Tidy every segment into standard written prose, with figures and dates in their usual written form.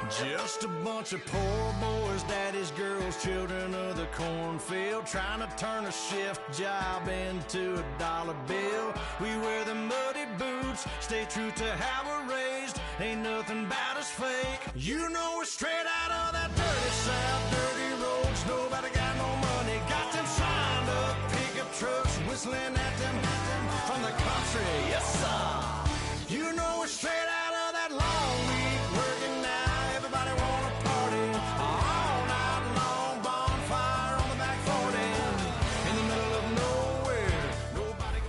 Just a bunch of poor boys, daddy's girls, children of the cornfield, trying to turn a shift job into a dollar bill. We wear the muddy boots, stay true to how we're raised. Ain't nothing about us fake. You know we're straight out of that dirty south, dirty roads. Nobody got no money, got them signed up pickup trucks, whistling at them from the country. Yes, sir. You know we're straight out of that long week working now. Everybody wanna party all night long. Bonfire on the back 40 in the middle of nowhere. Nobody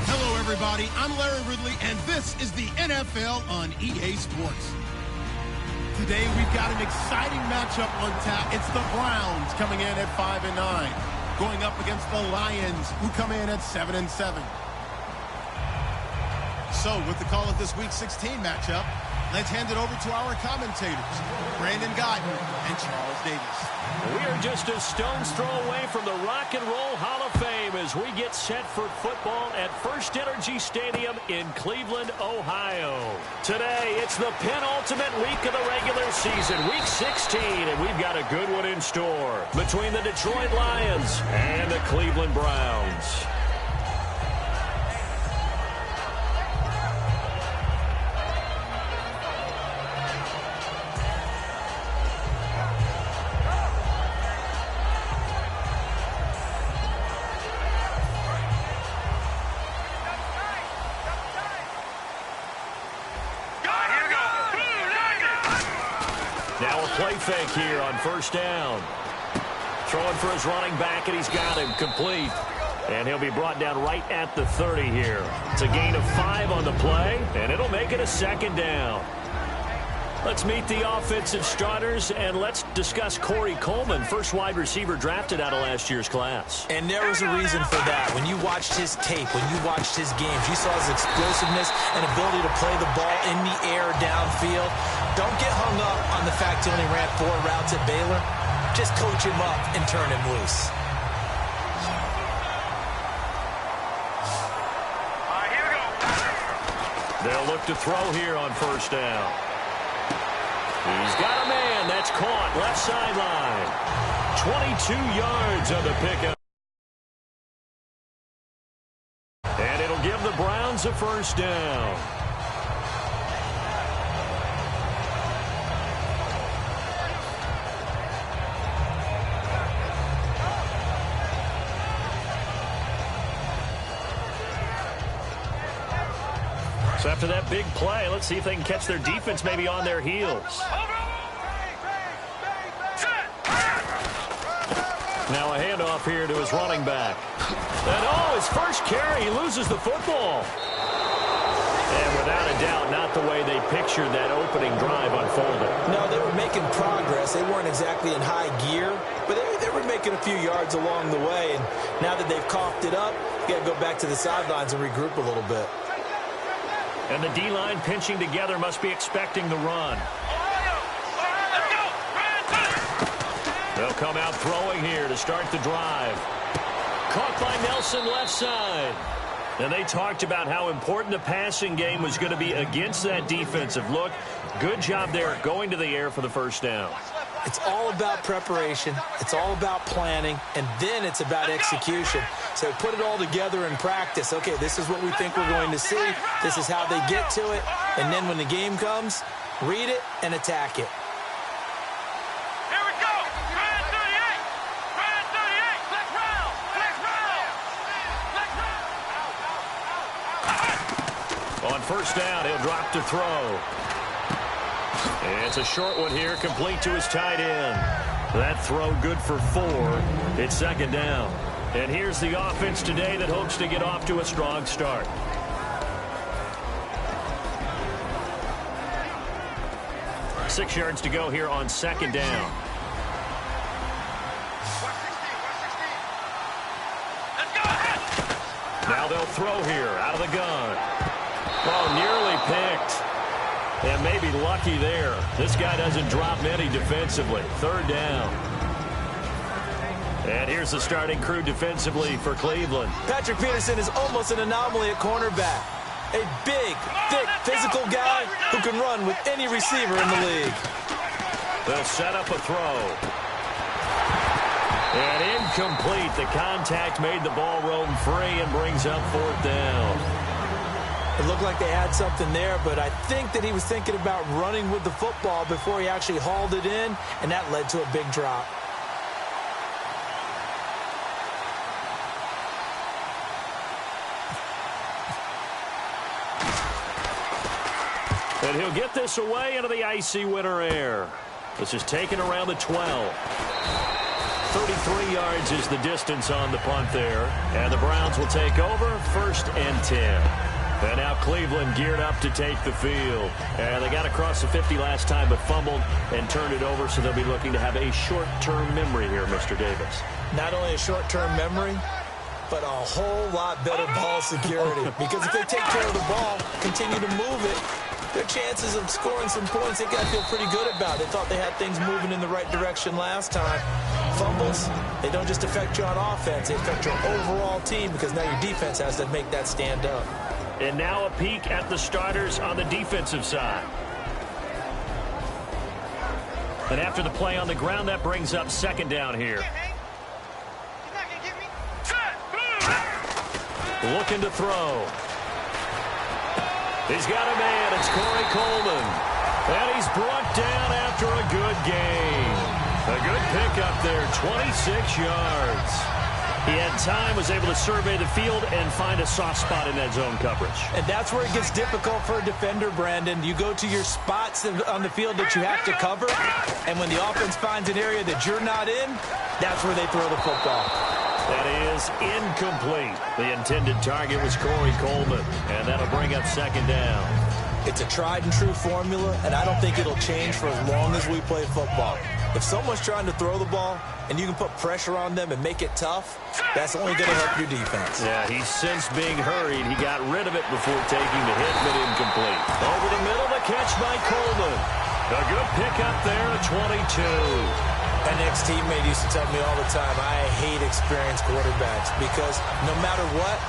Hello, everybody. I'm Larry Ridley, and this is the NFL on EA Sports. Today, we've got an exciting matchup on tap. It's the Browns coming in at 5-9, going up against the Lions, who come in at 7-7. So, with the call of this Week 16 matchup, let's hand it over to our commentators, Brandon Guyton and Charles Davis. We are just a stone's throw away from the Rock and Roll Hall of Fame as we get set for football at First Energy Stadium in Cleveland, Ohio. Today, it's the penultimate week of the regular season, Week 16, and we've got a good one in store between the Detroit Lions and the Cleveland Browns. Play fake here on first down. Throwing for his running back, and he's got him complete. And he'll be brought down right at the 30 here. It's a gain of 5 on the play, and it'll make it a second down. Let's meet the offensive starters, and let's discuss Corey Coleman, first wide receiver drafted out of last year's class. And there was a reason for that. When you watched his tape, when you watched his games, you saw his explosiveness and ability to play the ball in the air downfield. Don't get hung up on the fact he only ran 4 routes at Baylor. Just coach him up and turn him loose. Here we go. They'll look to throw here on first down. He's got a man. That's caught left sideline. 22 yards on the pickup. And it'll give the Browns a first down. So after that big play, let's see if they can catch their defense maybe on their heels. Now a handoff here to his running back. And his first carry, he loses the football. And without a doubt, not the way they pictured that opening drive unfolded. No, they were making progress. They weren't exactly in high gear, but they were making a few yards along the way. And now that they've coughed it up, you got to go back to the sidelines and regroup a little bit. And the D-line pinching together must be expecting the run. They'll come out throwing here to start the drive. Caught by Nelson left side. And they talked about how important the passing game was going to be against that defensive look. Good job there going to the air for the first down. It's all about preparation. It's all about planning. And then it's about execution. So put it all together in practice. Okay, this is what we think we're going to see. This is how they get to it. And then when the game comes, read it and attack it. Here we go. Brand 38. Brand 38. Let's round. Let's round. Let's round. On first down, he'll drop to throw. And it's a short one here, complete to his tight end. That throw good for 4. It's second down. And here's the offense today that hopes to get off to a strong start. Six yards to go here on second down. Now they'll throw here out of the gun. Oh, nearly picked. And maybe lucky there. This guy doesn't drop many defensively. Third down. And here's the starting crew defensively for Cleveland. Patrick Peterson is almost an anomaly at cornerback. A big, thick, physical guy who can run with any receiver in the league. They'll set up a throw. And incomplete. The contact made the ball roam free and brings up 4th down. It looked like they had something there, but I think that he was thinking about running with the football before he actually hauled it in, and that led to a big drop. And he'll get this away into the icy winter air. This is taken around the 12. 33 yards is the distance on the punt there. And the Browns will take over 1st and 10. And now Cleveland geared up to take the field. And they got across the 50 last time but fumbled and turned it over, so they'll be looking to have a short-term memory here, Mr. Davis. Not only a short-term memory, but a whole lot better ball security. Because if they take care of the ball, continue to move it, their chances of scoring some points, they got to feel pretty good about. They thought they had things moving in the right direction last time. Fumbles, they don't just affect you on offense, they affect your overall team because now your defense has to make that stand up. And now a peek at the starters on the defensive side. And after the play on the ground, that brings up 2nd down here. Looking to throw. He's got a man. It's Corey Coleman. And he's brought down after a good gain. A good pickup there, 26 yards. He had time, was able to survey the field and find a soft spot in that zone coverage. And that's where it gets difficult for a defender, Brandon. You go to your spots on the field that you have to cover, and when the offense finds an area that you're not in, that's where they throw the football. That is incomplete. The intended target was Corey Coleman, and that'll bring up 2nd down. It's a tried-and-true formula, and I don't think it'll change for as long as we play football. If someone's trying to throw the ball and you can put pressure on them and make it tough, that's only going to help your defense. Yeah, he's since being hurried. He got rid of it before taking the hit, but incomplete. Over the middle, the catch by Coleman. A good pickup there at 22. An ex-teammate used to tell me all the time, I hate experienced quarterbacks because no matter what,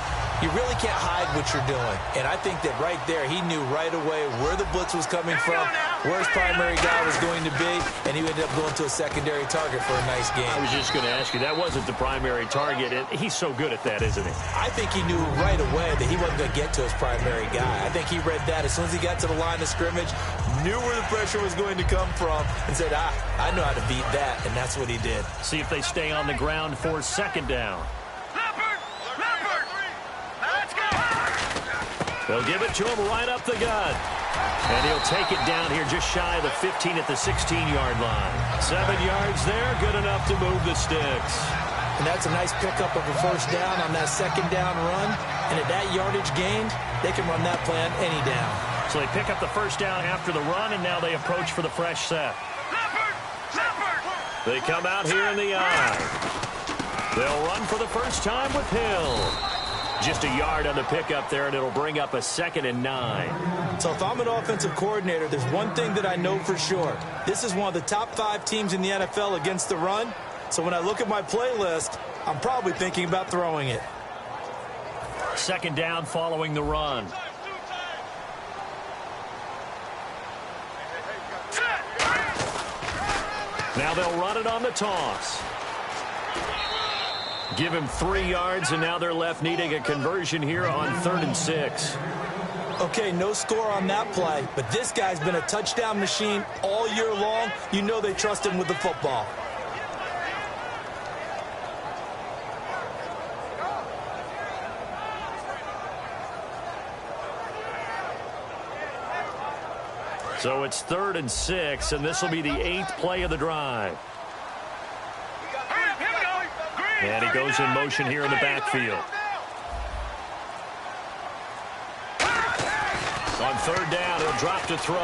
you really can't hide what you're doing. And I think that right there, he knew right away where the blitz was coming from, where his primary guy was going to be, and he ended up going to a secondary target for a nice game. I was just going to ask you, that wasn't the primary target, and he's so good at that, isn't he? I think he knew right away that he wasn't going to get to his primary guy. I think he read that as soon as he got to the line of scrimmage, knew where the pressure was going to come from, and said, I know how to beat that, and that's what he did. See if they stay on the ground for 2nd down. They'll give it to him right up the gut. And he'll take it down here just shy of the 15 at the 16-yard line. 7 yards there, good enough to move the sticks. And that's a nice pickup of a 1st down on that 2nd down run. And at that yardage gained, they can run that play on any down. So they pick up the 1st down after the run, and now they approach for the fresh set. They come out here in the eye. They'll run for the first time with Hill. Just a yard on the pickup there, and it'll bring up a 2nd and 9. So if I'm an offensive coordinator, there's one thing that I know for sure. This is one of the top 5 teams in the NFL against the run. So when I look at my playlist, I'm probably thinking about throwing it. 2nd down following the run. Now they'll run it on the toss. Give him 3 yards, and now they're left needing a conversion here on 3rd and 6. Okay, no score on that play, but this guy's been a touchdown machine all year long. You know they trust him with the football. So it's 3rd and 6, and this will be the 8th play of the drive. And he goes in motion here in the backfield. On 3rd down, he'll drop to throw.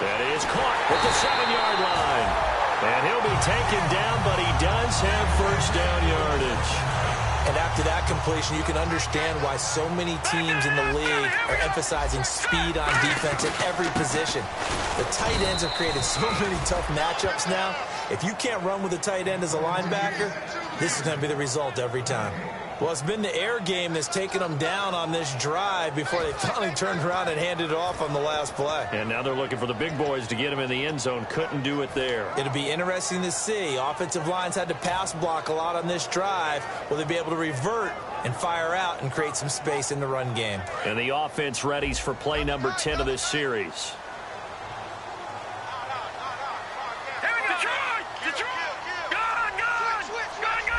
That is caught at the 7-yard line. And he'll be taken down, but he does have 1st down yardage. And after that completion, you can understand why so many teams in the league are emphasizing speed on defense at every position. The tight ends have created so many tough matchups now. If you can't run with a tight end as a linebacker, this is going to be the result every time. Well, it's been the air game that's taken them down on this drive before they finally turned around and handed it off on the last play. And now they're looking for the big boys to get him in the end zone. Couldn't do it there. It'll be interesting to see. Offensive lines had to pass block a lot on this drive. Will they be able to revert and fire out and create some space in the run game? And the offense readies for play number 10 of this series.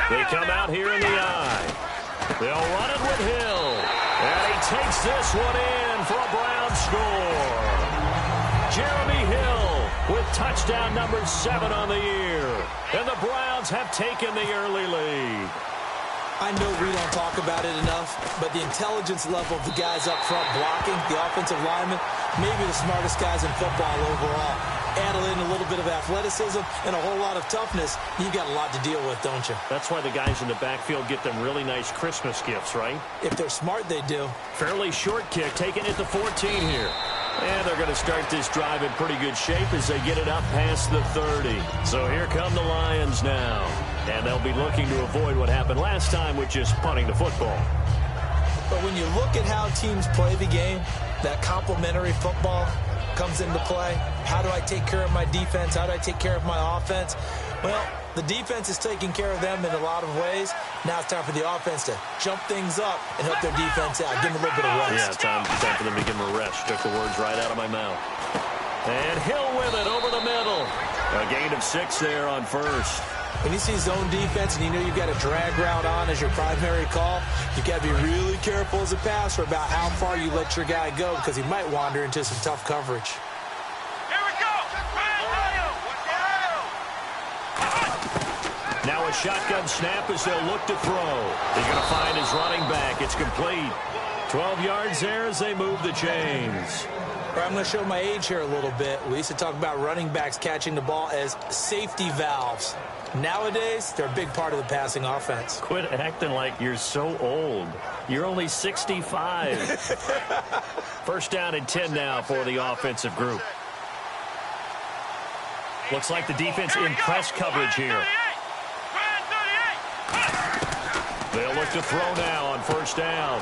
They come out here in the eye. They'll run it with Hill. And he takes this one in for a Brown score. Jeremy Hill with touchdown number 7 on the year. And the Browns have taken the early lead. I know we don't talk about it enough, but the intelligence level of the guys up front blocking, the offensive linemen, maybe the smartest guys in football overall. Add in a little bit of athleticism and a whole lot of toughness, you got a lot to deal with, don't you? That's why the guys in the backfield get them really nice Christmas gifts, right? If they're smart, they do. Fairly short kick, taking it to 14 here. And they're going to start this drive in pretty good shape as they get it up past the 30. So here come the Lions now. And they'll be looking to avoid what happened last time with just punting the football. But when you look at how teams play the game, that complementary football comes into play. How do I take care of my defense? How do I take care of my offense? Well, the defense is taking care of them in a lot of ways. Now it's time for the offense to jump things up and help their defense out. Give them a little bit of rest. Yeah, time for them to give them a rest. Took the words right out of my mouth. And Hill with it over the middle. A gain of 6 there on first. When you see zone defense and you know you've got a drag route on as your primary call, you've got to be really careful as a passer about how far you let your guy go because he might wander into some tough coverage. Here we go. Now a shotgun snap as they'll look to throw. He's going to find his running back. It's complete. 12 yards there as they move the chains. I'm going to show my age here a little bit. We used to talk about running backs catching the ball as safety valves. Nowadays, they're a big part of the passing offense. Quit acting like you're so old. You're only 65. First down and 10 now for the offensive group. Looks like the defense in press coverage here. They'll look to throw now on first down.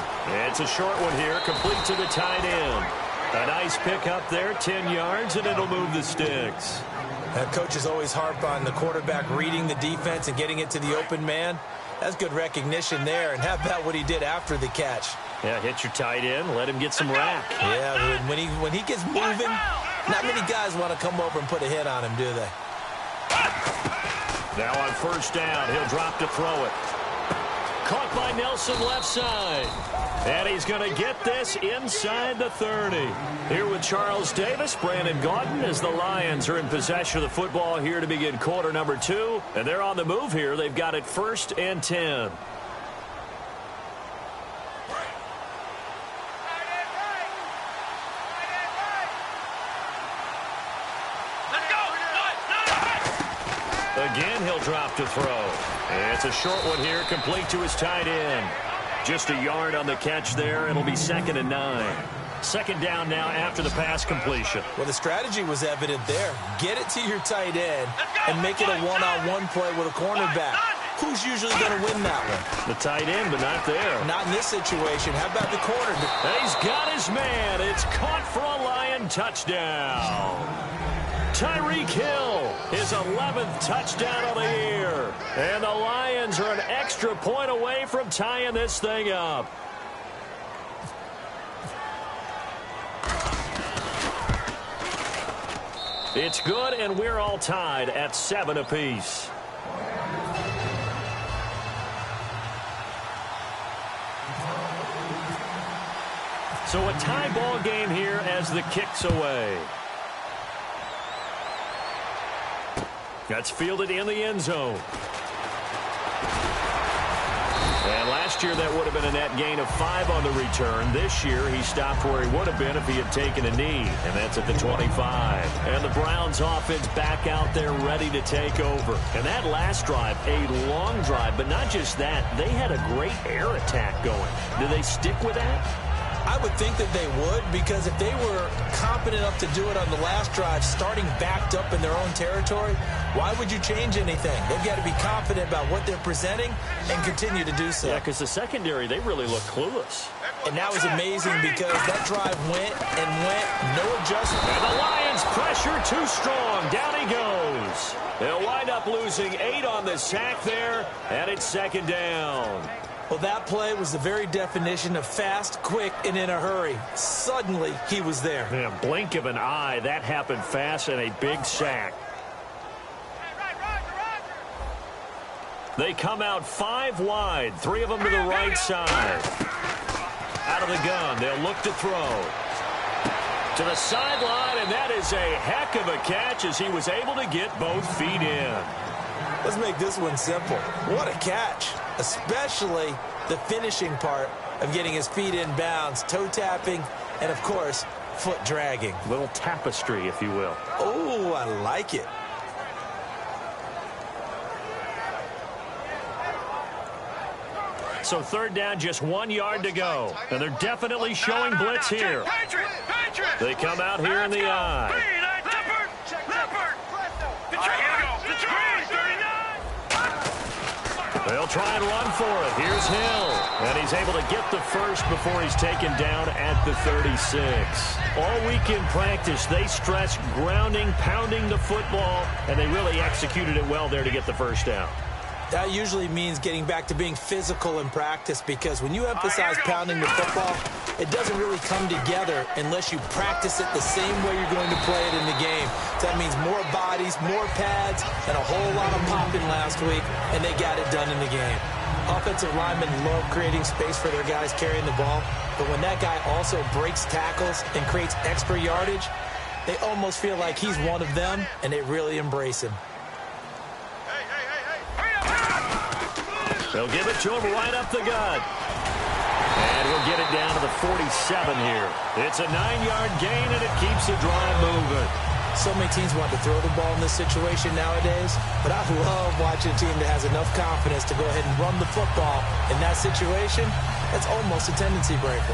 It's a short one here, complete to the tight end. A nice pick up there, 10 yards, and it'll move the sticks. Coaches always harp on the quarterback reading the defense and getting it to the open man. That's good recognition there. And how about what he did after the catch? Yeah, hit your tight end, let him get some rack. Yeah, when he gets moving, not many guys want to come over and put a hit on him, do they? Now on first down, he'll drop to throw it. Caught by Nelson left side. And he's going to get this inside the 30. Here with Charles Davis, Brandon Gaudin, as the Lions are in possession of the football here to begin quarter number 2. And they're on the move here. They've got it 1st and 10. Again, he'll drop to throw. And it's a short one here, complete to his tight end. Just a yard on the catch there. It'll be 2nd and 9. Second down now after the pass completion. Well, the strategy was evident there. Get it to your tight end and make it a one-on-one play with a cornerback. Who's usually going to win that one? The tight end, but not there. Not in this situation. How about the corner? And he's got his man. It's caught for a Lion touchdown. Tyreek Hill, his 11th touchdown of the year. And the Lions are an extra point away from tying this thing up. It's good, and we're all tied at 7 apiece. So a tie ball game here as the kick's away. That's fielded in the end zone. And last year that would have been a net gain of 5 on the return. This year he stopped where he would have been if he had taken a knee. And that's at the 25. And the Browns offense back out there ready to take over. And that last drive, a long drive, but not just that. They had a great air attack going. Do they stick with that? I would think that they would, because if they were competent enough to do it on the last drive, starting backed up in their own territory, why would you change anything? They've got to be confident about what they're presenting and continue to do so. Yeah, because the secondary, they really look clueless. And that was amazing because that drive went and went, no adjustment. And the Lions pressure too strong. Down he goes. They'll wind up losing 8 on the sack there, and it's second down. Well, that play was the very definition of fast, quick, and in a hurry. Suddenly, he was there. Yeah, blink of an eye, that happened fast, and a big sack. They come out 5 wide, 3 of them to the right side. Out of the gun, they'll look to throw. To the sideline, and that is a heck of a catch as he was able to get both feet in. Let's make this one simple. What a catch, especially the finishing part of getting his feet in bounds, toe tapping, and, of course, foot dragging. Little tapestry, if you will. Oh, I like it. So third down, just 1 yard to go. And they're definitely showing blitz here. They come out here in the eye. They'll try and run for it. Here's Hill. And he's able to get the first before he's taken down at the 36. All week in practice, they stressed grounding, pounding the football, and they really executed it well there to get the first down. That usually means getting back to being physical in practice, because when you emphasize pounding the football, it doesn't really come together unless you practice it the same way you're going to play it in the game. So that means more bodies, more pads, and a whole lot of popping last week, and they got it done in the game. Offensive linemen love creating space for their guys carrying the ball, but when that guy also breaks tackles and creates extra yardage, they almost feel like he's one of them, and they really embrace him. They'll give it to him right up the gut. And he'll get it down to the 47 here. It's a 9-yard gain, and it keeps the drive moving. So many teams want to throw the ball in this situation nowadays, but I love watching a team that has enough confidence to go ahead and run the football. In that situation, that's almost a tendency breaker.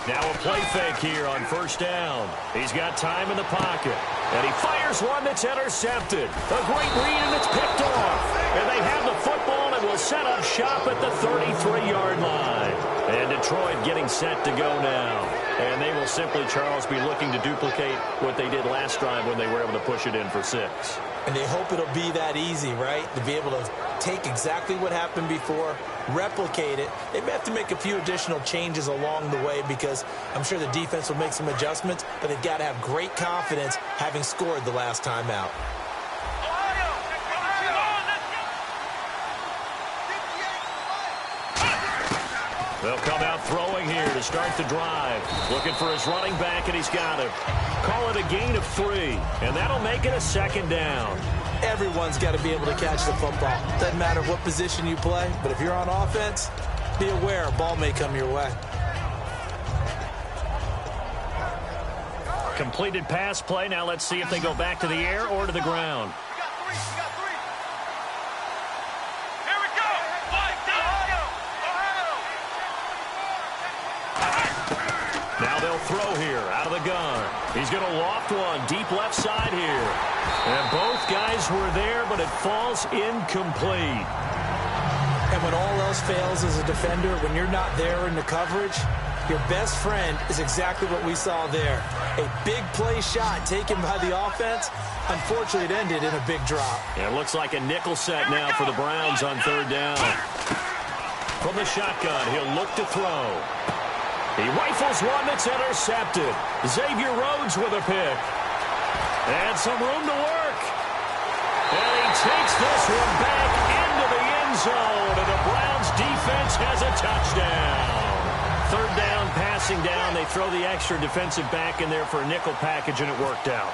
Now a play fake here on first down. He's got time in the pocket. And he fires one that's intercepted. A great read, and it's picked off. And they have the football and will set up shop at the 33-yard line. And Detroit getting set to go now. And they will simply, Charles, be looking to duplicate what they did last drive when they were able to push it in for 6. And they hope it'll be that easy, right? To be able to take exactly what happened before, replicate it. They may have to make a few additional changes along the way, because I'm sure the defense will make some adjustments, but they've got to have great confidence having scored the last time out. They'll come out throwing here to start the drive. Looking for his running back, and he's got him. Call it a gain of 3, and that'll make it a second down. Everyone's got to be able to catch the football. Doesn't matter what position you play, but if you're on offense, be aware a ball may come your way. Completed pass play. Now let's see if they go back to the air or to the ground. Now they'll throw here out of the gun. He's going to loft one deep left side here. And both guys were there, but it falls incomplete. And when all else fails as a defender, when you're not there in the coverage, your best friend is exactly what we saw there. A big play shot taken by the offense. Unfortunately, it ended in a big drop. Yeah, it looks like a nickel set now for the Browns on third down. From the shotgun, he'll look to throw. He rifles one that's intercepted. Xavier Rhodes with a pick. And some room to work. And he takes this one back into the end zone. And the Browns defense has a touchdown. Third down, passing down. They throw the extra defensive back in there for a nickel package, and it worked out.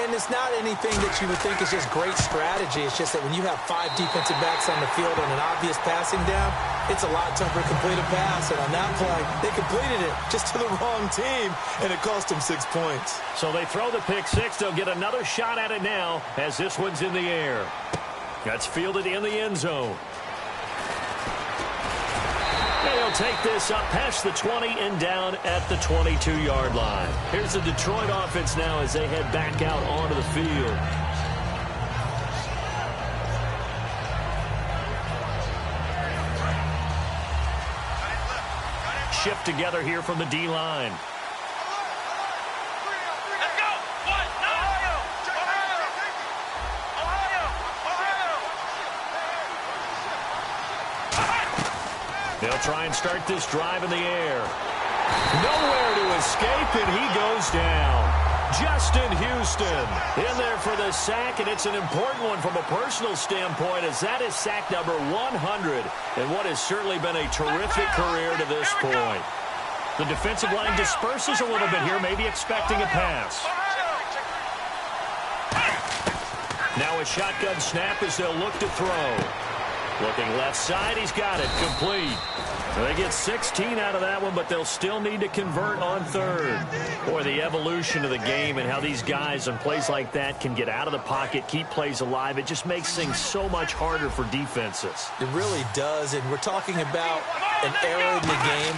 And it's not anything that you would think is just great strategy. It's just that when you have 5 defensive backs on the field on an obvious passing down, it's a lot tougher to complete a pass. And on that play, they completed it just to the wrong team, and it cost them 6 points. So they throw the pick 6. They'll get another shot at it now as this one's in the air. That's fielded in the end zone. And he'll take this up past the 20 and down at the 22-yard line. Here's the Detroit offense now as they head back out onto the field. Shift together here from the D-line. Let's go. 1, 9. They'll try and start this drive in the air. Nowhere to escape, and he goes down. Justin Houston in there for the sack, and it's an important one from a personal standpoint as that is sack number 100 and what has certainly been a terrific career to this point. The defensive line disperses a little bit here, maybe expecting a pass. Now a shotgun snap as they'll look to throw. Looking left side, he's got it, complete. They get 16 out of that one, but they'll still need to convert on third. Boy, the evolution of the game and how these guys on plays like that can get out of the pocket, keep plays alive, it just makes things so much harder for defenses. It really does, and we're talking about an era in the game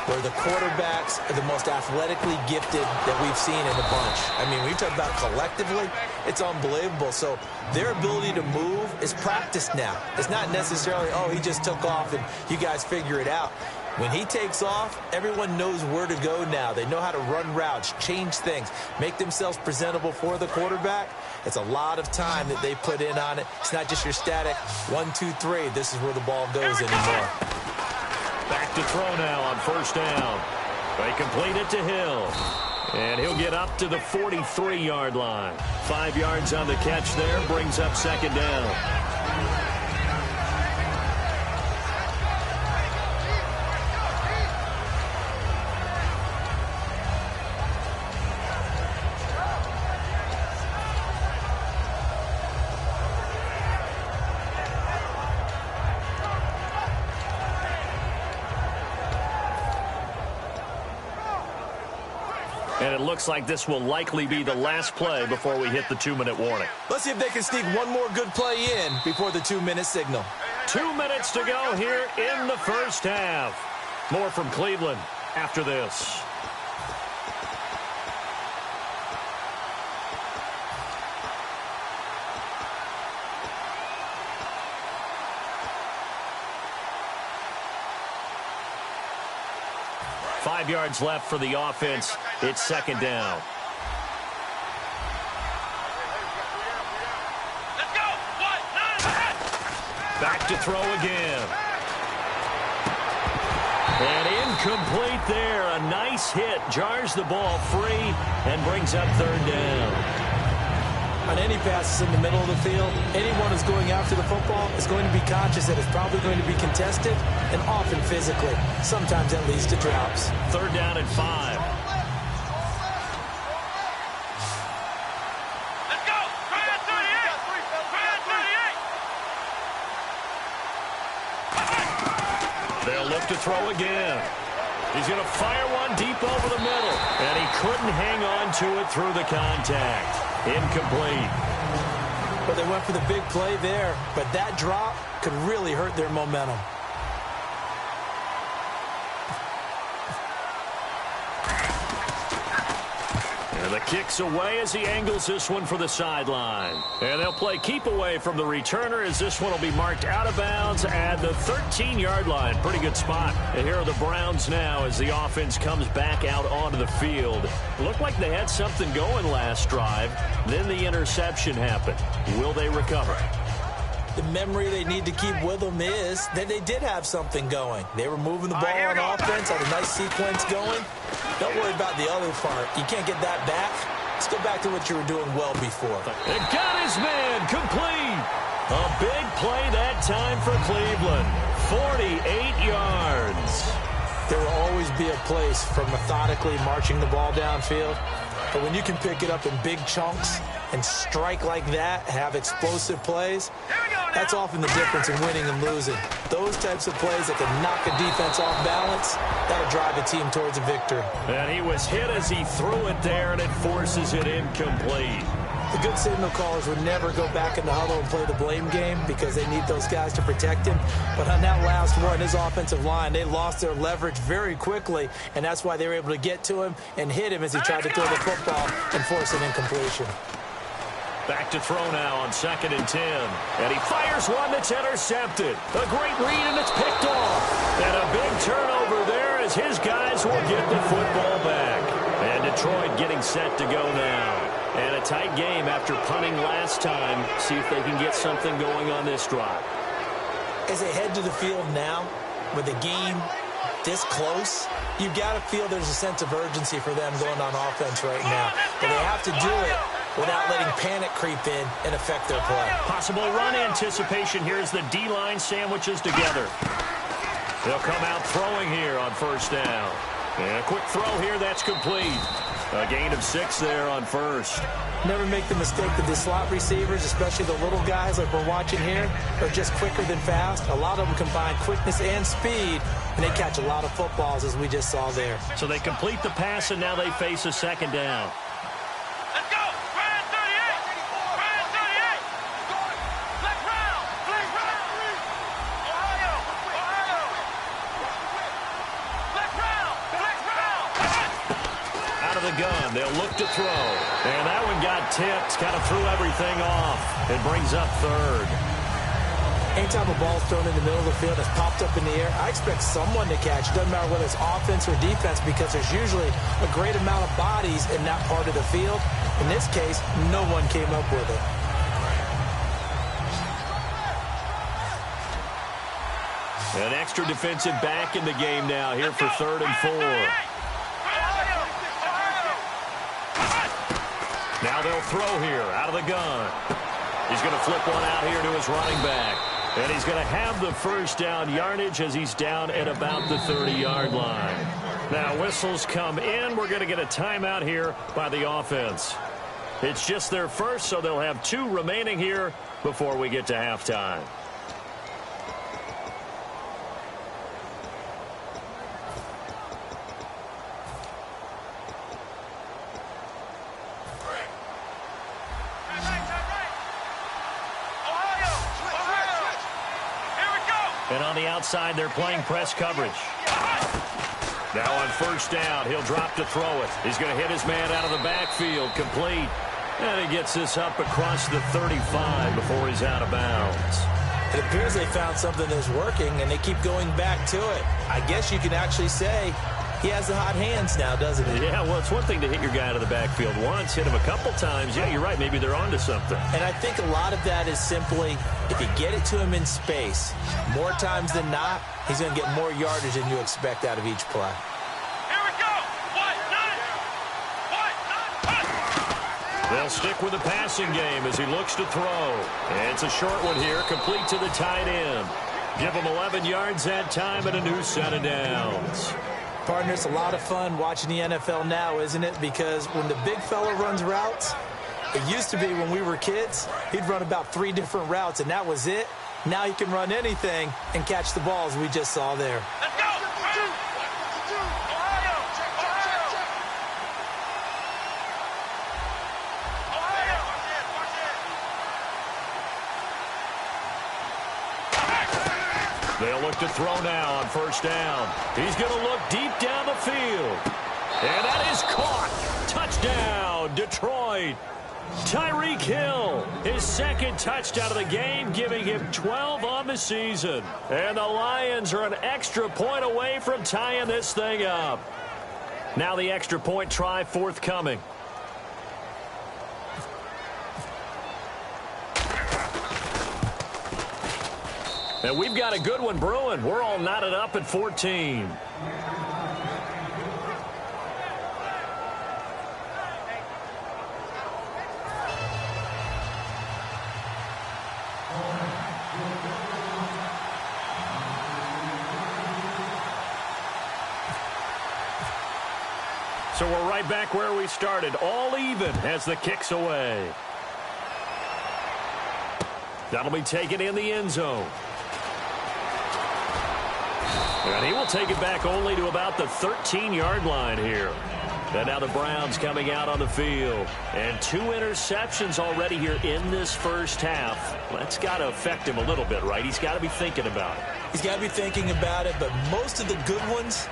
where the quarterbacks are the most athletically gifted that we've seen in a bunch. I mean, when you talk about collectively, it's unbelievable. So their ability to move is practiced now. It's not necessarily, oh, he just took off and you guys figure it out. When he takes off, everyone knows where to go now. They know how to run routes, change things, make themselves presentable for the quarterback. It's a lot of time that they put in on it. It's not just your static 1, 2, 3. This is where the ball goes anymore. Back to throw now on first down. They complete it to Hill. And he'll get up to the 43-yard line. 5 yards on the catch there, brings up second down. And it looks like this will likely be the last play before we hit the 2-minute warning. Let's see if they can sneak one more good play in before the 2-minute signal. 2 minutes to go here in the first half. More from Cleveland after this. Five yards left for the offense. It's second down. Let's go. 1, 9. Back to throw again. And incomplete there. A nice hit. Jars the ball free and brings up third down. On any passes in the middle of the field, anyone who's going after the football is going to be conscious that it's probably going to be contested and often physically. Sometimes that leads to drops. Third down and 5. Let's go. 38. 38. They'll look to throw again. He's going to fire one deep over the middle. And he couldn't hang on to it through the contact. Incomplete. But they went for the big play there. But that drop could really hurt their momentum. And the kick's away as he angles this one for the sideline. And they'll play keep away from the returner as this one will be marked out of bounds at the 13-yard line. Pretty good spot. And here are the Browns now as the offense comes back out onto the field. Looked like they had something going last drive. Then the interception happened. Will they recover? The memory they need to keep with them is that they did have something going. They were moving the ball on offense, had a nice sequence going. Don't worry about the other part. You can't get that back. Let's go back to what you were doing well before. It got his man complete. A big play that time for Cleveland. 48 yards. There will always be a place for methodically marching the ball downfield. But when you can pick it up in big chunks and strike like that, have explosive plays, that's often the difference in winning and losing. Those types of plays that can knock a defense off balance, that'll drive a team towards a victory. And he was hit as he threw it there, and it forces it incomplete. The good signal callers would never go back in the huddle and play the blame game because they need those guys to protect him. But on that last one, his offensive line, they lost their leverage very quickly, and that's why they were able to get to him and hit him as he tried to throw the football and force an incompletion. Back to throw now on 2nd and 10. And he fires one that's intercepted. A great read, and it's picked off. And a big turnover there as his guys will get the football back. And Detroit getting set to go now. And a tight game after punting last time. See if they can get something going on this drive. As they head to the field now, with the game this close, you've got to feel there's a sense of urgency for them going on offense right now. But they have to do it without letting panic creep in and affect their play. Possible run anticipation here as the D-line sandwiches together. They'll come out throwing here on 1st down. And a quick throw here, that's complete. A gain of 6 there on 1st. Never make the mistake that the slot receivers, especially the little guys like we're watching here, are just quicker than fast. A lot of them combine quickness and speed, and they catch a lot of footballs, as we just saw there. So they complete the pass, and now they face a 2nd down. Let's go! Grand 38! Grand 38! Let's round! Let's round! Ohio! Ohio! Let's round! Let's round! Out of the gun, they'll look to throw. And that one got tipped, kind of threw everything off. It brings up 3rd. Anytime a ball's thrown in the middle of the field that's popped up in the air, I expect someone to catch. It doesn't matter whether it's offense or defense because there's usually a great amount of bodies in that part of the field. In this case, no one came up with it. An extra defensive back in the game now here for 3rd and 4. Now they'll throw here out of the gun. He's going to flip one out here to his running back. And he's going to have the 1st down yardage as he's down at about the 30-yard line. Now whistles come in. We're going to get a timeout here by the offense. It's just their first, so they'll have 2 remaining here before we get to halftime. And on the outside, they're playing press coverage. Now on 1st down, he'll drop to throw it. He's going to hit his man out of the backfield, complete. And he gets this up across the 35 before he's out of bounds. It appears they found something that's working, and they keep going back to it. I guess you can actually say he has the hot hands now, doesn't he? Yeah, well, it's one thing to hit your guy out of the backfield once, hit him a couple times. Yeah, you're right. Maybe they're onto something. And I think a lot of that is simply if you get it to him in space, more times than not, he's going to get more yardage than you expect out of each play. Here we go! They'll stick with the passing game as he looks to throw. And it's a short one here, complete to the tight end. Give him 11 yards that time and a new set of downs. Partner, it's a lot of fun watching the NFL now, isn't it? Because when the big fella runs routes, it used to be when we were kids, he'd run about 3 different routes, and that was it. Now he can run anything and catch the balls we just saw there. Let's go! They'll look to throw now on 1st down. He's going to look deep down the field. And that is caught. Touchdown, Detroit. Tyreek Hill, his 2nd touchdown of the game, giving him 12 on the season. And the Lions are an extra point away from tying this thing up. Now the extra point try forthcoming. And we've got a good one brewing. We're all knotted up at 14. So we're right back where we started, all even as the kick's away. That'll be taken in the end zone. And he will take it back only to about the 13-yard line here. And now the Browns coming out on the field. And 2 interceptions already here in this first half. That's got to affect him a little bit, right? He's got to be thinking about it. He's got to be thinking about it, but most of the good ones,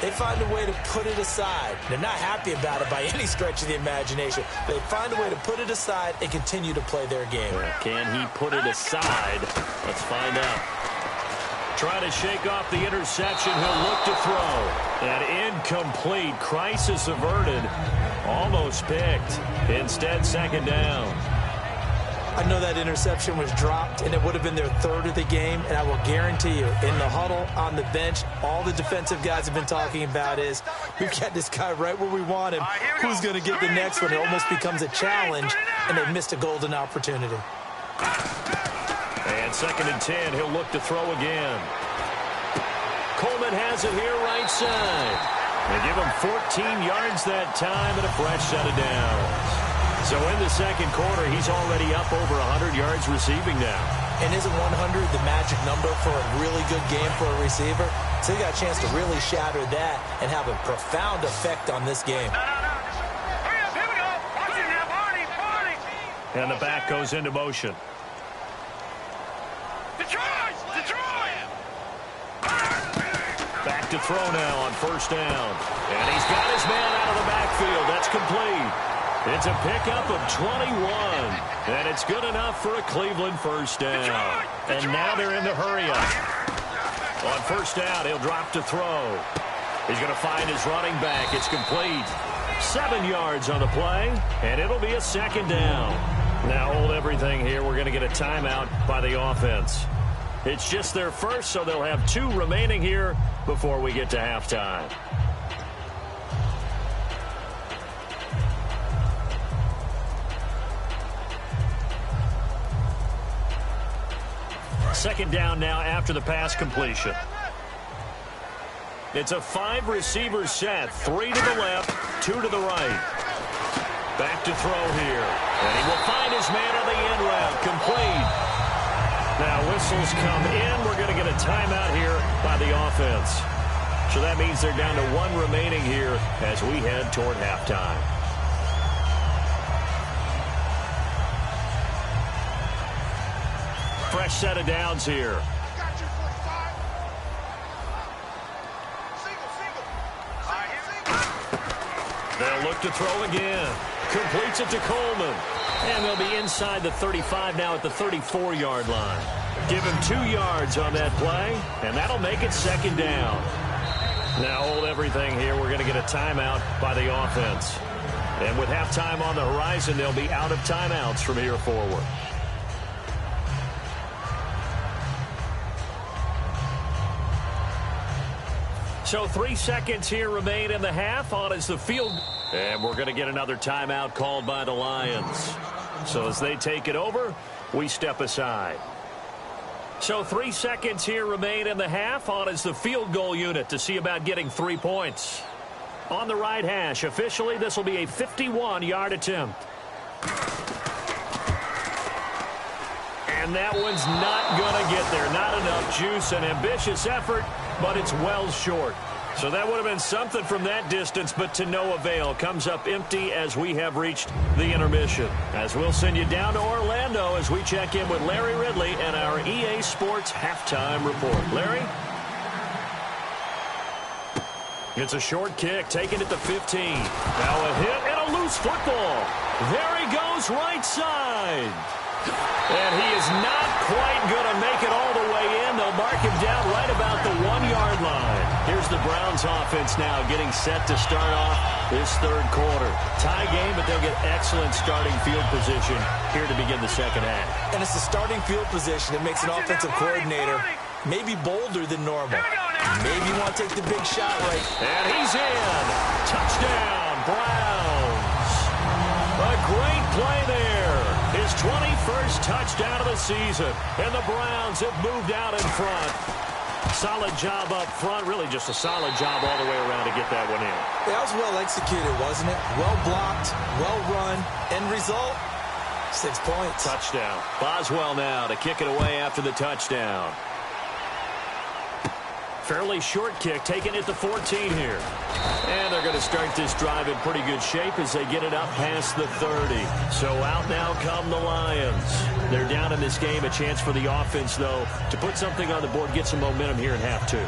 they find a way to put it aside. They're not happy about it by any stretch of the imagination. They find a way to put it aside and continue to play their game. Can he put it aside? Let's find out. Trying to shake off the interception. He'll look to throw. And incomplete. Crisis averted. Almost picked. Instead, second down. I know that interception was dropped, and it would have been their 3rd of the game, and I will guarantee you, in the huddle, on the bench, all the defensive guys have been talking about is, we've got this guy right where we want him. Who's going to get the next one? It almost becomes a challenge, and they missed a golden opportunity. And 2nd and 10, he'll look to throw again. Coleman has it here right side. They give him 14 yards that time and a fresh set of downs. So in the second quarter, he's already up over 100 yards receiving now. And isn't 100 the magic number for a really good game for a receiver? So he got a chance to really shatter that and have a profound effect on this game. Hurry up, here we go. Watch it now, Barney. And the back goes into motion. Detroit! Back to throw now on first down. And he's got his man out of the backfield. That's complete. It's a pickup of 21. And it's good enough for a Cleveland first down. And now they're in the hurry-up. On first down, he'll drop to throw. He's going to find his running back. It's complete. 7 yards on the play, and it'll be a second down. Now hold everything here. We're going to get a timeout by the offense. It's just their first, so they'll have 2 remaining here before we get to halftime. Second down now after the pass completion. It's a 5-receiver set. 3 to the left, 2 to the right. Back to throw here. And he will find his man on the end route. Complete. Now whistles come in. We're going to get a timeout here by the offense. So that means they're down to 1 remaining here as we head toward halftime. Fresh set of downs here. They'll look to throw again. Completes it to Coleman. And they'll be inside the 35 now at the 34-yard line. Give him 2 yards on that play, and that'll make it second down. Now hold everything here. We're going to get a timeout by the offense. And with halftime on the horizon, they'll be out of timeouts from here forward. So 3 seconds here remain in the half. On is the field. And we're going to get another timeout called by the Lions. So as they take it over, we step aside. So 3 seconds here remain in the half. On is the field goal unit to see about getting 3 points. On the right hash, officially, this will be a 51-yard attempt. And that one's not going to get there. Not enough juice. An ambitious effort, but it's well short. So that would have been something from that distance, but to no avail. Comes up empty as we have reached the intermission. As we'll send you down to Orlando as we check in with Larry Ridley and our EA Sports Halftime Report. Larry? It's a short kick, taken at the 15. Now a hit and a loose football. There he goes, right side. And he is not quite going to make it all the way in. They'll mark him down right about the 1-yard line. Here's the Browns offense now getting set to start off this third quarter. Tie game, but they'll get excellent starting field position here to begin the second half. And it's the starting field position that makes an offensive coordinator maybe bolder than normal. Maybe you want to take the big shot right. And he's in. Touchdown, Browns. A great play there. His 21st touchdown of the season. And the Browns have moved out in front. Solid job up front. Really just a solid job all the way around to get that one in. That was well executed, wasn't it? Well blocked, well run. End result, 6 points. Touchdown. Boswell now to kick it away after the touchdown. Fairly short kick, taking it to 14 here. And they're going to start this drive in pretty good shape as they get it up past the 30. So out now come the Lions. They're down in this game. A chance for the offense, though, to put something on the board, get some momentum here in half two.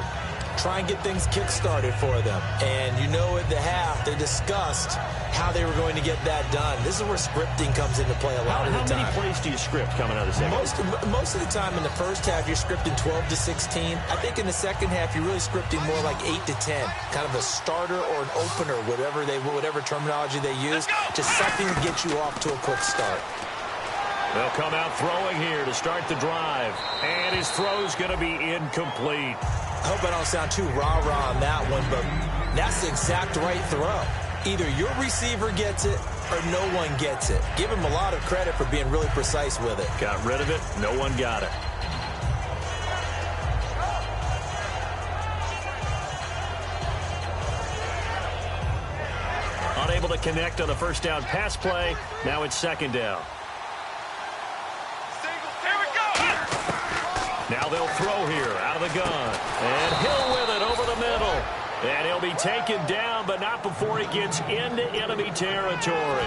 Try and get things kick-started for them. And you know at the half, they discussed how they were going to get that done. This is where scripting comes into play a lot of the time. How many plays do you script coming out of the second? Most of the time in the first half, you're scripting 12 to 16. I think in the second half, you're really scripting more like 8 to 10. Kind of a starter or an opener, whatever terminology they use. Just something to get you off to a quick start. They'll come out throwing here to start the drive. And his throw's going to be incomplete. I hope I don't sound too rah-rah on that one, but that's the exact right throw. Either your receiver gets it or no one gets it. Give him a lot of credit for being really precise with it. Got rid of it. No one got it. Unable to connect on the first down pass play. Now it's second down. Now they'll throw here out of the gun. And Hill with it over the middle. And he'll be taken down, but not before he gets into enemy territory.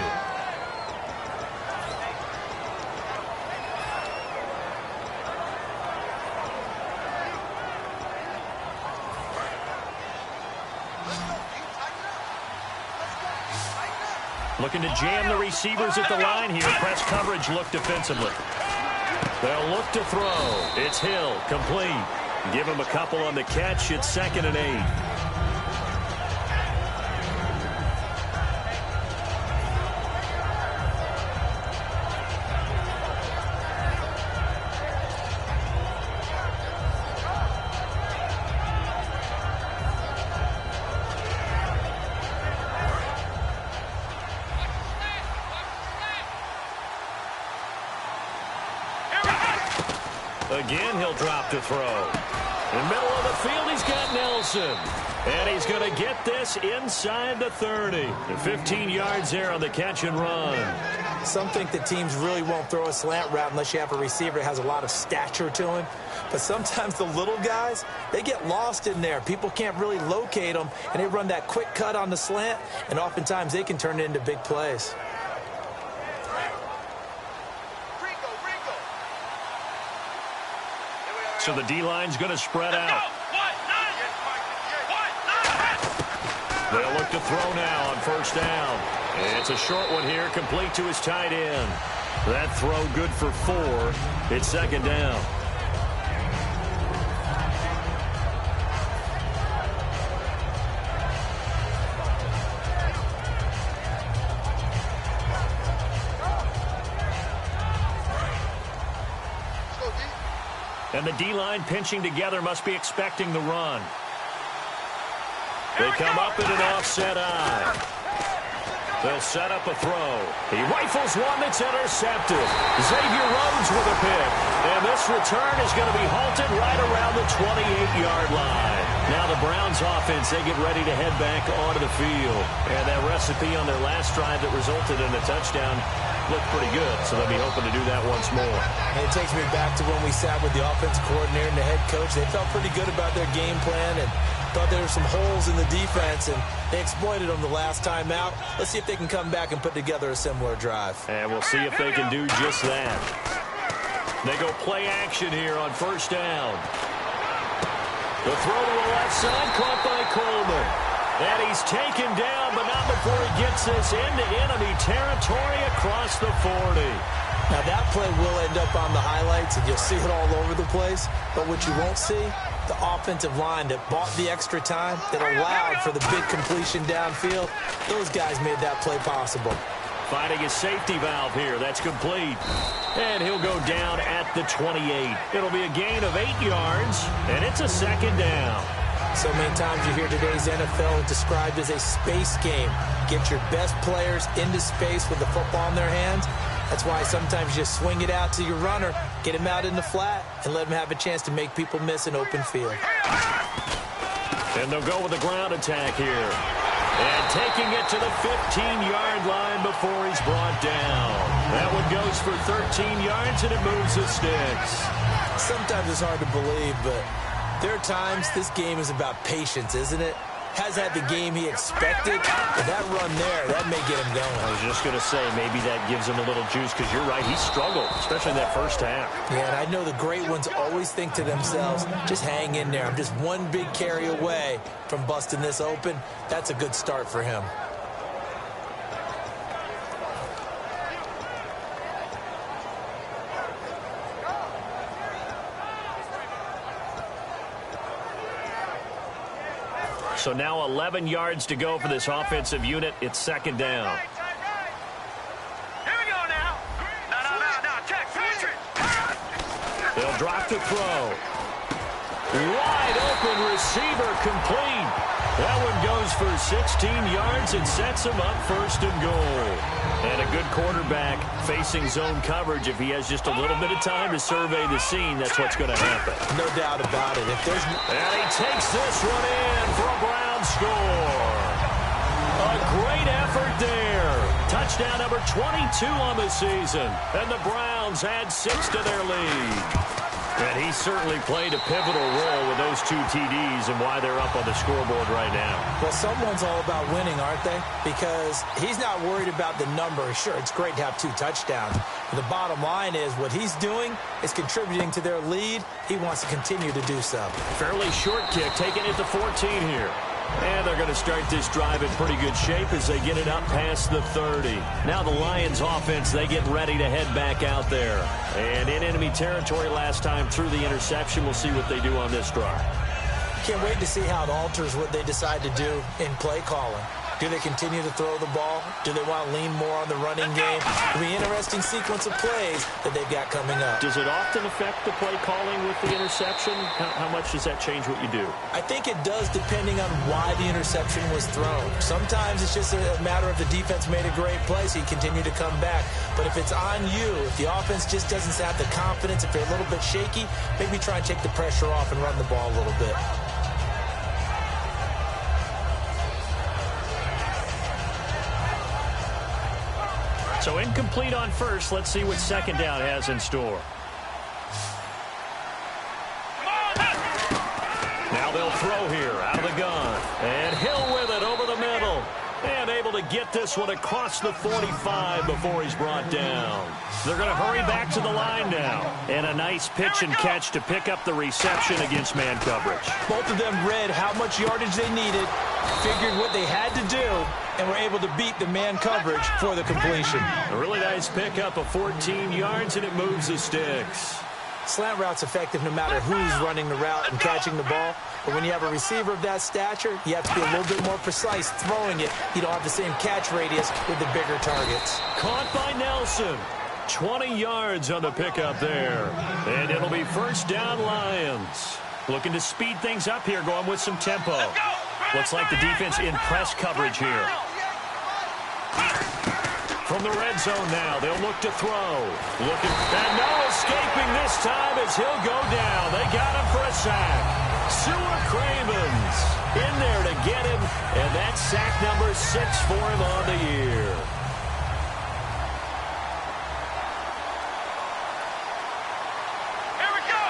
Looking to jam the receivers at the line here. Press coverage look defensively. They'll look to throw. It's Hill, complete. Give him a couple on the catch. It's 2nd and 8. Again, he'll drop to throw. In the middle of the field, he's got Nelson. And he's going to get this inside the 30. 15 yards there on the catch and run. Some think that teams really won't throw a slant route unless you have a receiver that has a lot of stature to him. But sometimes the little guys, they get lost in there. People can't really locate them, and they run that quick cut on the slant, and oftentimes they can turn it into big plays. So the D-line's going to spread out. They'll look to throw now on first down. It's a short one here, complete to his tight end. That throw good for 4. It's 2nd down. And the D-line pinching together must be expecting the run. They come up in an offset eye. They'll set up a throw. He rifles one that's intercepted. Xavier Rhodes with a pick. And this return is going to be halted right around the 28-yard line. Now the Browns offense, they get ready to head back onto the field. And that recipe on their last drive that resulted in a touchdown looked pretty good, so they'll be hoping to do that once more. And it takes me back to when we sat with the offensive coordinator and the head coach. They felt pretty good about their game plan and thought there were some holes in the defense, and they exploited them the last time out. Let's see if they can come back and put together a similar drive. And we'll see if they can do just that. They go play action here on first down. The throw to the left side, caught by Coleman. And he's taken down, but not before he gets this into enemy territory across the 40. Now, that play will end up on the highlights, and you'll see it all over the place. But what you won't see, the offensive line that bought the extra time, that allowed for the big completion downfield, those guys made that play possible. Finding his safety valve here. That's complete. And he'll go down at the 28. It'll be a gain of 8 yards, and it's a 2nd down. So many times you hear today's NFL described as a space game. Get your best players into space with the football in their hands. That's why sometimes you just swing it out to your runner, get him out in the flat, and let him have a chance to make people miss an open field. And they'll go with the ground attack here. And taking it to the 15-yard line before he's brought down. That one goes for 13 yards, and it moves the sticks. Sometimes it's hard to believe, but There are times this game is about patience, isn't it? Has had the game he expected, but that run there, that may get him going. I was just going to say, maybe that gives him a little juice, because you're right, he struggled, especially in that first half. Yeah, and I know the great ones always think to themselves, just hang in there. I'm just one big carry away from busting this open. That's a good start for him. So now 11 yards to go for this offensive unit. It's second down. Here we go now. No. Check. Switch it. They'll drop to throw. Wide open receiver complete. That one goes for 16 yards and sets him up first and goal. And a good quarterback facing zone coverage. If he has just a little bit of time to survey the scene, that's what's going to happen. No doubt about it. And he takes this one in for a Brown score. A great effort there. Touchdown number 22 on the season. And the Browns add 6 to their lead. And he certainly played a pivotal role with those 2 TDs and why they're up on the scoreboard right now. Well, someone's all about winning, aren't they? Because he's not worried about the number. Sure, it's great to have 2 touchdowns. But the bottom line is what he's doing is contributing to their lead. He wants to continue to do so. Fairly short kick, taking it to 14 here. And they're going to start this drive in pretty good shape as they get it up past the 30. Now the Lions offense, they get ready to head back out there. And in enemy territory last time through the interception. We'll see what they do on this drive. Can't wait to see how it alters what they decide to do in play calling. Do they continue to throw the ball? Do they want to lean more on the running game? It'll be an interesting sequence of plays that they've got coming up. Does it often affect the play calling with the interception? How much does that change what you do? I think it does depending on why the interception was thrown. Sometimes it's just a matter of the defense made a great play, so you continue to come back. But if it's on you, if the offense just doesn't have the confidence, if they're a little bit shaky, maybe try and take the pressure off and run the ball a little bit. So incomplete on first. Let's see what second down has in store. Now they'll throw here out of the gun. And Hill with it over the middle. And able to get this one across the 45 before he's brought down. They're going to hurry back to the line now. And a nice pitch and catch to pick up the reception against man coverage. Both of them read how much yardage they needed, figured what they had to do, and were able to beat the man coverage for the completion. A really nice pickup of 14 yards, and it moves the sticks. Slant route's effective no matter who's running the route and catching the ball. But when you have a receiver of that stature, you have to be a little bit more precise throwing it. You don't have the same catch radius with the bigger targets. Caught by Nelson. 20 yards on the pickup there. And it'll be first down Lions. Looking to speed things up here, going with some tempo. Looks like the defense in press coverage here. From the red zone now, they'll look to throw. And no escaping this time as he'll go down. They got him for a sack. Sewer Cravens in there to get him, and that's sack number 6 for him on the year. Here we go.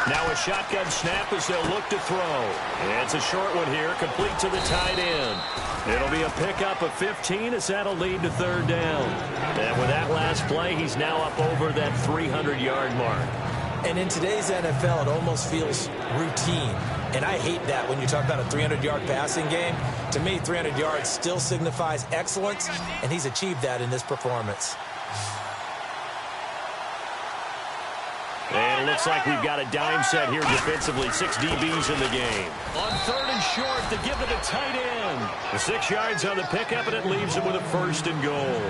Now a shotgun snap as they'll look to throw. And it's a short one here, complete to the tight end. It'll be a pickup of 15 as that'll lead to third down. And with that last play, he's now up over that 300-yard mark. And in today's NFL, it almost feels routine. And I hate that when you talk about a 300-yard passing game. To me, 300 yards still signifies excellence, and he's achieved that in this performance. And it looks like we've got a dime set here defensively. 6 DBs in the game. On third and short to give to the tight end. The 6 yards on the pickup, and it leaves him with a first and goal.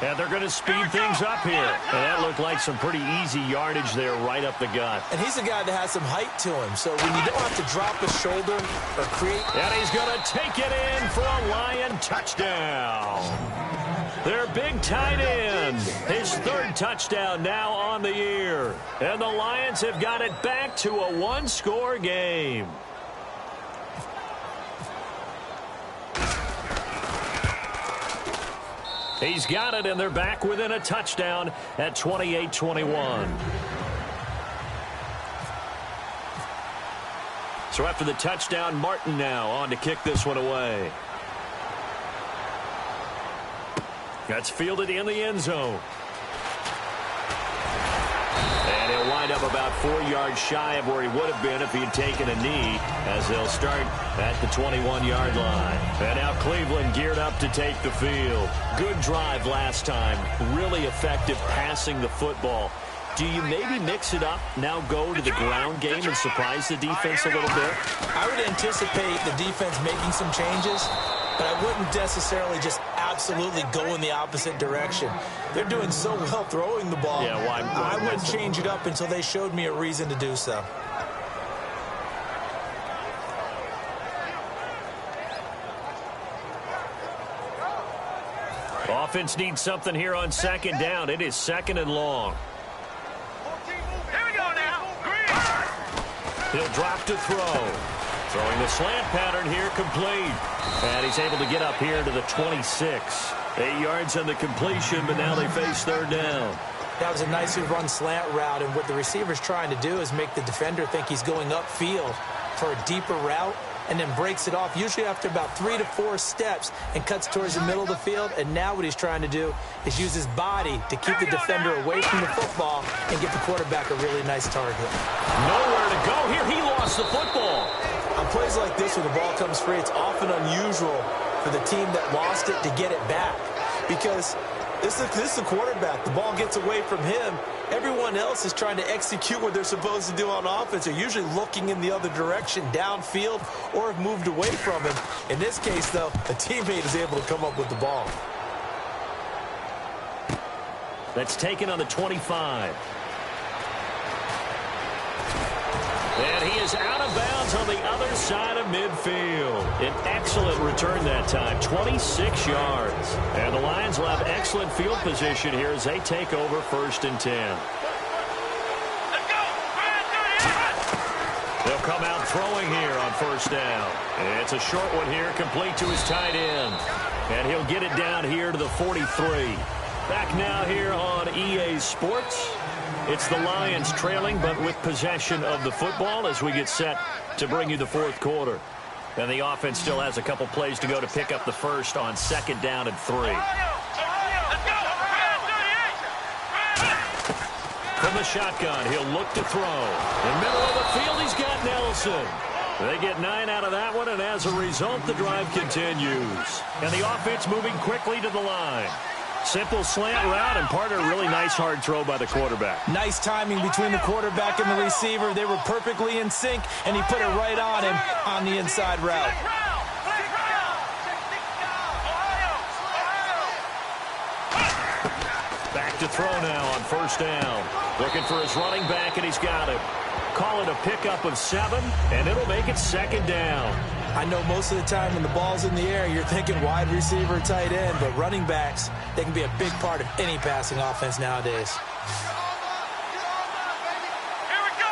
And they're going to speed things up here. And that looked like some pretty easy yardage there right up the gut. And he's a guy that has some height to him. So when you don't have to drop a shoulder or create... And he's going to take it in for a Lion touchdown. Their big tight end. His third touchdown now on the year. And the Lions have got it back to a one-score game. He's got it, and they're back within a touchdown at 28-21. So after the touchdown, Martin now on to kick this one away. That's fielded in the end zone. And he'll wind up about 4 yards shy of where he would have been if he had taken a knee, as they'll start at the 21-yard line. And now Cleveland geared up to take the field. Good drive last time. Really effective passing the football. Do you maybe mix it up, now go to the ground game and surprise the defense a little bit? I would anticipate the defense making some changes, but I wouldn't necessarily just absolutely go in the opposite direction. They're doing so well throwing the ball. Yeah, why I wouldn't change it up until they showed me a reason to do so. Offense needs something here on second down. It is second and long. Here we go now. He'll drop to throw. Throwing the slant pattern here, complete. And he's able to get up here to the 26. 8 yards on the completion, but now they face third down. That was a nicely run slant route, and what the receiver's trying to do is make the defender think he's going upfield for a deeper route, and then breaks it off, usually after about 3 to 4 steps, and cuts towards the middle of the field. And now what he's trying to do is use his body to keep the defender away from the football and get the quarterback a really nice target. Nowhere to go here. He lost the football. On plays like this, when the ball comes free, it's often unusual for the team that lost it to get it back, because this is the quarterback. The ball gets away from him. Everyone else is trying to execute what they're supposed to do on offense. They're usually looking in the other direction, downfield, or have moved away from him. In this case, though, a teammate is able to come up with the ball. That's taken on the 25. And he is out of bounds on the other side of midfield. An excellent return that time, 26 yards. And the Lions will have excellent field position here as they take over 1st and 10. Let's go. They'll come out throwing here on 1st down. And it's a short one here, complete to his tight end. And he'll get it down here to the 43. Back now here on EA Sports. It's the Lions trailing, but with possession of the football as we get set to bring you the 4th quarter. And the offense still has a couple plays to go to pick up the first on 2nd down and 3. Let's go. From the shotgun, he'll look to throw. In the middle of the field, he's got Nelson. They get 9 out of that one, and as a result, the drive continues. And the offense moving quickly to the line. Simple slant route, and part of a really nice hard throw by the quarterback. Nice timing between the quarterback and the receiver. They were perfectly in sync, and he put it right on him on the inside route. Back to throw now on 1st down. Looking for his running back, and he's got him. Call it a pickup of 7, and it'll make it 2nd down. I know most of the time when the ball's in the air, you're thinking wide receiver, tight end, but running backs, they can be a big part of any passing offense nowadays. Here we go.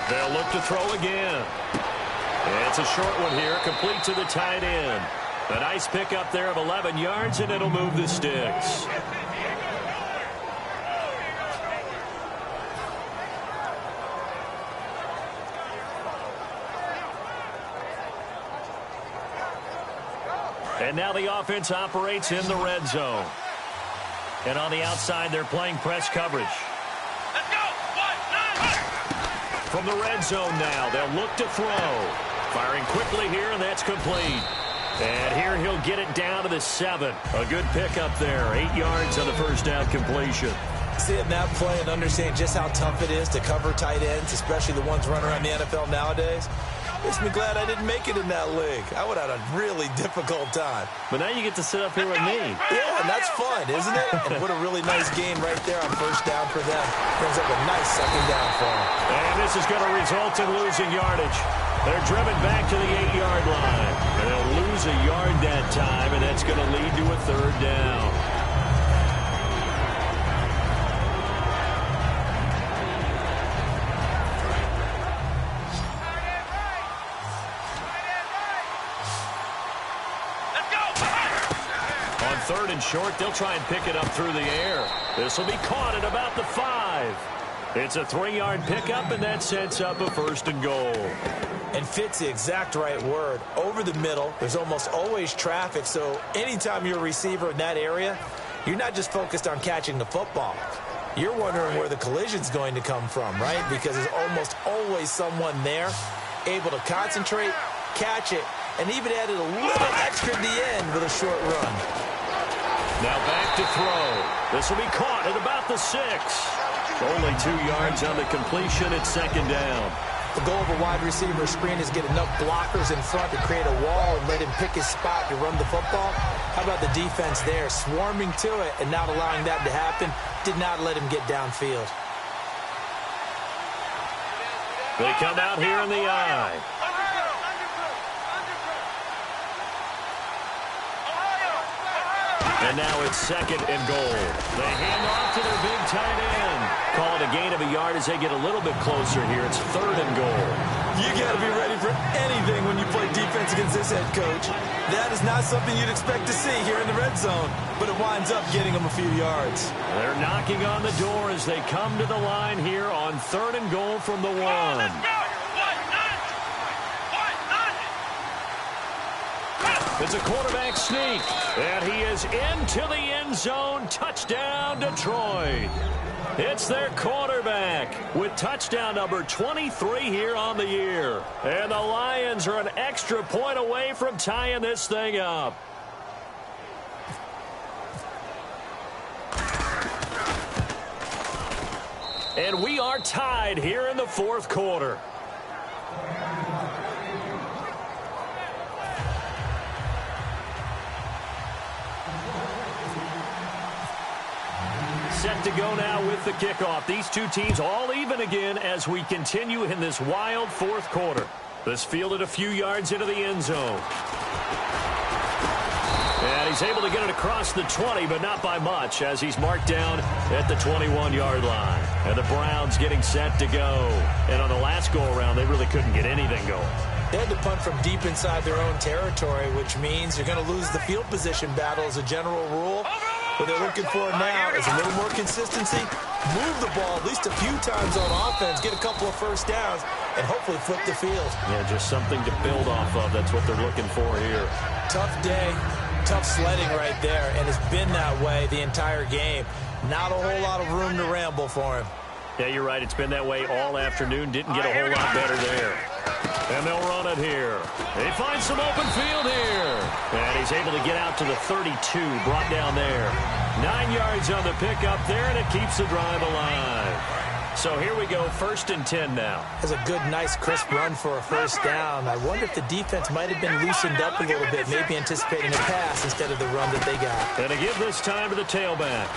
They'll look to throw again. And it's a short one here, complete to the tight end. A nice pickup there of 11 yards, and it'll move the sticks. And now the offense operates in the red zone. And on the outside, they're playing press coverage. Let's go. From the red zone now, they'll look to throw. Firing quickly here, and that's complete. And here he'll get it down to the 7. A good pickup there. 8 yards on the 1st down completion. Seeing that play and understand just how tough it is to cover tight ends, especially the ones running around the NFL nowadays, makes me glad I didn't make it in that league. I would have had a really difficult time. But now you get to sit up here with me. Yeah, and that's fun, isn't it? And what a really nice game right there on 1st down for them. Brings up a nice 2nd down for them. And this is going to result in losing yardage. They're driven back to the 8-yard line. And they'll lose a yard that time, and that's going to lead to a 3rd down. Let's go. third and short. They'll try and pick it up through the air. This will be caught at about the 5. It's a 3-yard pickup, and that sets up a 1st and goal. And fits the exact right word. Over the middle, there's almost always traffic, so anytime you're a receiver in that area, you're not just focused on catching the football. You're wondering where the collision's going to come from, right? Because there's almost always someone there able to concentrate, catch it, and even added a little extra at the end with a short run. Now back to throw. This will be caught at about the 6. Only 2 yards on the completion. It's 2nd down. The goal of a wide receiver screen is get enough blockers in front to create a wall and let him pick his spot to run the football. How about the defense there, swarming to it and not allowing that to happen? Did not let him get downfield. They come out here in the eye. And now it's 2nd and goal. They hand off to their big tight end. Call it a gain of a yard as they get a little bit closer here. It's 3rd and goal. You got to be ready for anything when you play defense against this head coach. That is not something you'd expect to see here in the red zone, but it winds up getting them a few yards. They're knocking on the door as they come to the line here on 3rd and goal from the 1. It's a quarterback sneak, and he is into the end zone. Touchdown, Detroit. It's their quarterback with touchdown number 23 here on the year. And the Lions are an extra point away from tying this thing up. And we are tied here in the 4th quarter. Set to go now with the kickoff. These two teams all even again as we continue in this wild 4th quarter. This fielded a few yards into the end zone. And he's able to get it across the 20, but not by much as he's marked down at the 21-yard line. And the Browns getting set to go. And on the last go-around, they really couldn't get anything going. They had to punt from deep inside their own territory, which means you're going to lose the field position battle as a general rule. What they're looking for now is a little more consistency, move the ball at least a few times on offense, get a couple of first downs, and hopefully flip the field. Yeah, just something to build off of. That's what they're looking for here. Tough day, tough sledding right there, and it's been that way the entire game. Not a whole lot of room to ramble for him. Yeah, you're right. It's been that way all afternoon. Didn't get a whole lot better there. And they'll run it here. They find some open field here. And he's able to get out to the 32, brought down there. 9 yards on the pickup there, and it keeps the drive alive. So here we go, 1st and 10 now. That's a good, nice, crisp run for a first down. I wonder if the defense might have been loosened up a little bit, maybe anticipating a pass instead of the run that they got. And to give this time to the tailback.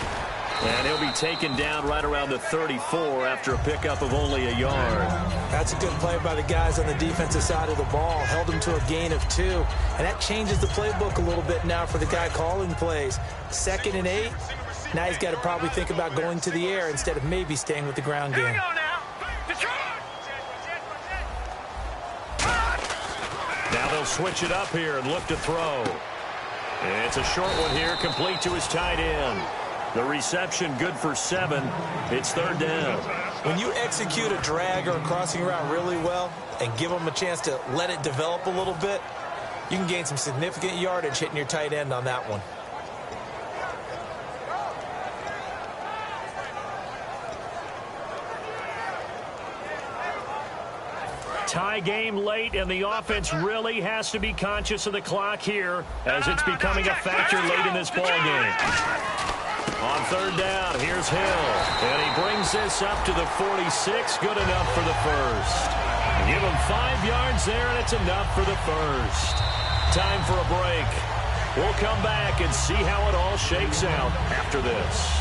And he'll be taken down right around the 34 after a pickup of only a yard. That's a good play by the guys on the defensive side of the ball. Held him to a gain of 2. And that changes the playbook a little bit now for the guy calling plays. 2nd and 8. Now he's got to probably think about going to the air instead of maybe staying with the ground game. Now they'll switch it up here and look to throw. And it's a short one here, complete to his tight end. The reception good for 7. It's 3rd down. When you execute a drag or a crossing route really well and give them a chance to let it develop a little bit, you can gain some significant yardage hitting your tight end on that one. Tie game late, and the offense really has to be conscious of the clock here as it's becoming a factor late in this ball game. On 3rd down, here's Hill. And he brings this up to the 46. Good enough for the first. Give him 5 yards there, and it's enough for the first. Time for a break. We'll come back and see how it all shakes out after this.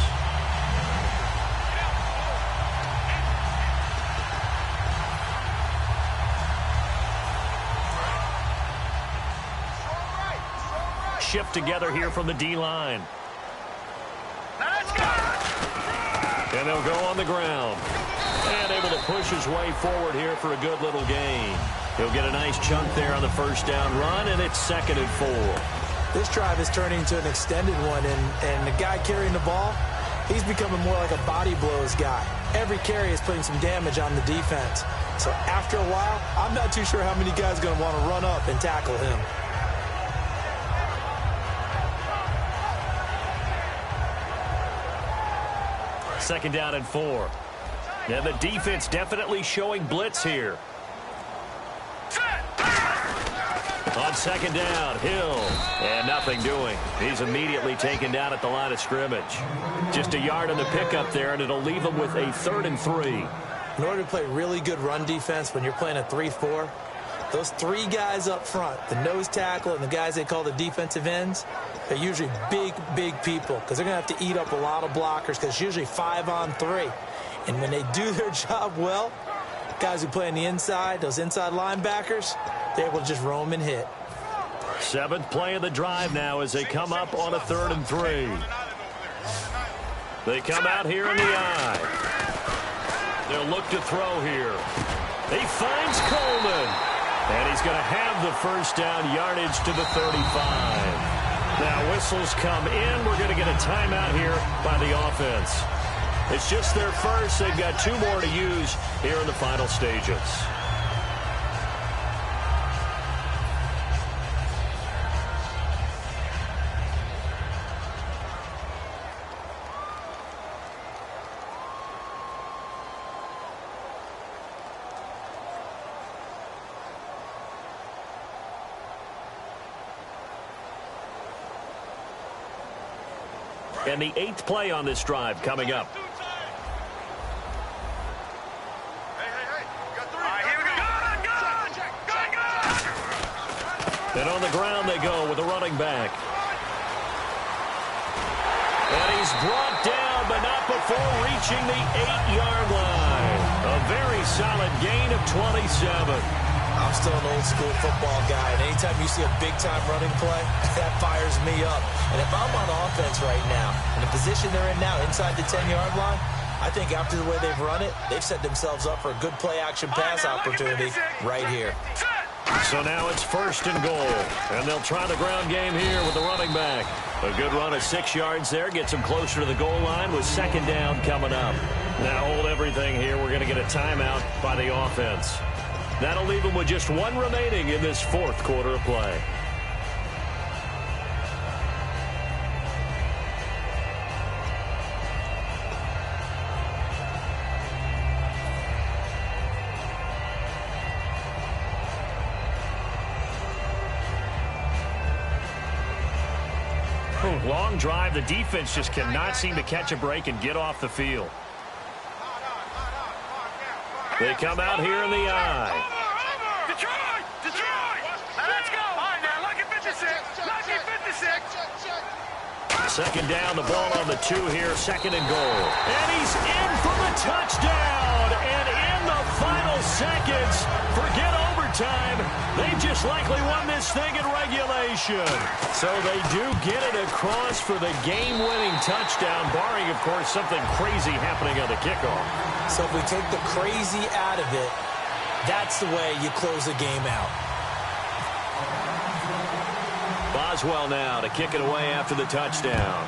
Shift together here from the D-line. And they'll go on the ground. And able to push his way forward here for a good little gain. He'll get a nice chunk there on the first down run, and it's 2nd and 4. This drive is turning into an extended one, and the guy carrying the ball, he's becoming more like a body blows guy. Every carry is putting some damage on the defense. So after a while, I'm not too sure how many guys are going to want to run up and tackle him. Second down and 4. Now the defense definitely showing blitz here. On second down, Hill, and nothing doing. He's immediately taken down at the line of scrimmage. Just a yard on the pickup there, and it'll leave him with a 3rd and 3. In order to play really good run defense when you're playing a 3-4, those 3 guys up front, the nose tackle and the guys they call the defensive ends, they're usually big people because they're going to have to eat up a lot of blockers because it's usually 5-on-3. And when they do their job well, guys who play on the inside, those inside linebackers, they're able to just roam and hit. 7th play of the drive now as they come up on a 3rd and 3. They come out here in the eye. They'll look to throw here. He finds Coleman. And he's going to have the first down, yardage to the 35. Now whistles come in. We're going to get a timeout here by the offense. It's just their first. They've got 2 more to use here in the final stages. And the 8th play on this drive coming up. And on the ground they go with a running back. And he's brought down, but not before reaching the 8-yard line. A very solid gain of 27. I'm still an old-school football guy, and anytime you see a big-time running play, that fires me up. And if I'm on offense right now, in the position they're in now, inside the 10-yard line, I think after the way they've run it, they've set themselves up for a good play-action pass opportunity right here. So now it's 1st and goal, and they'll try the ground game here with the running back. A good run of 6 yards there gets them closer to the goal line with 2nd down coming up. Now hold everything here. We're going to get a timeout by the offense. That'll leave them with just 1 remaining in this 4th quarter of play. Long drive. The defense just cannot seem to catch a break and get off the field. They come out here in the eye. Detroit! Let's go! All right, now, lucky 56. Lucky 56. Second down, the ball on the 2 here, 2nd and goal. And he's in for the touchdown. And in the final seconds, forget overtime. They just likely won this thing in regulation. So they do get it across for the game-winning touchdown, barring, of course, something crazy happening on the kickoff. So if we take the crazy out of it, that's the way you close a game out. Boswell now to kick it away after the touchdown.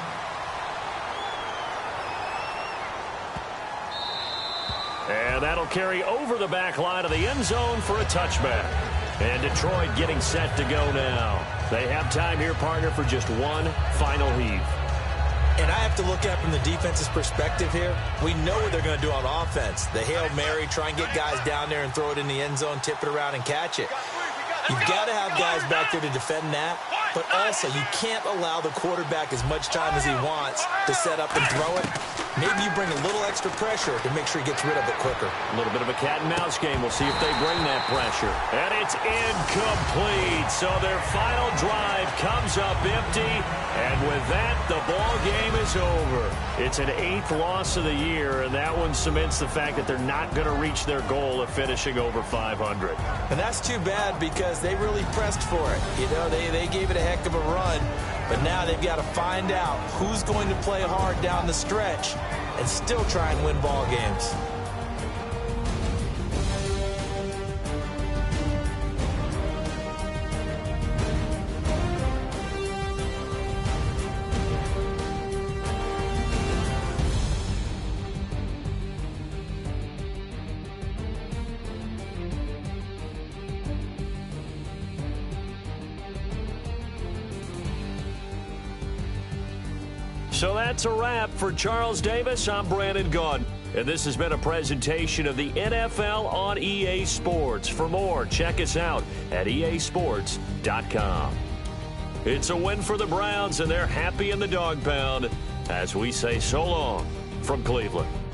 And that'll carry over the back line of the end zone for a touchback. And Detroit getting set to go now. They have time here, partner, for just 1 final heave. And I have to look at it from the defense's perspective here. We know what they're going to do on offense. The Hail Mary, try and get guys down there and throw it in the end zone, tip it around and catch it. You've got to have guys back there to defend that. But also, you can't allow the quarterback as much time as he wants to set up and throw it. Maybe you bring a little extra pressure to make sure he gets rid of it quicker. A little bit of a cat-and-mouse game. We'll see if they bring that pressure. And it's incomplete. So their final drive comes up empty. And with that, the ball game is over. It's an 8th loss of the year, and that one cements the fact that they're not going to reach their goal of finishing over 500. And that's too bad because they really pressed for it. You know, they gave it a heck of a run. But now they've got to find out who's going to play hard down the stretch and still try and win ball games. So that's a wrap. For Charles Davis, I'm Brandon Gaudin. And this has been a presentation of the NFL on EA Sports. For more, check us out at easports.com. It's a win for the Browns, and they're happy in the dog pound as we say so long from Cleveland.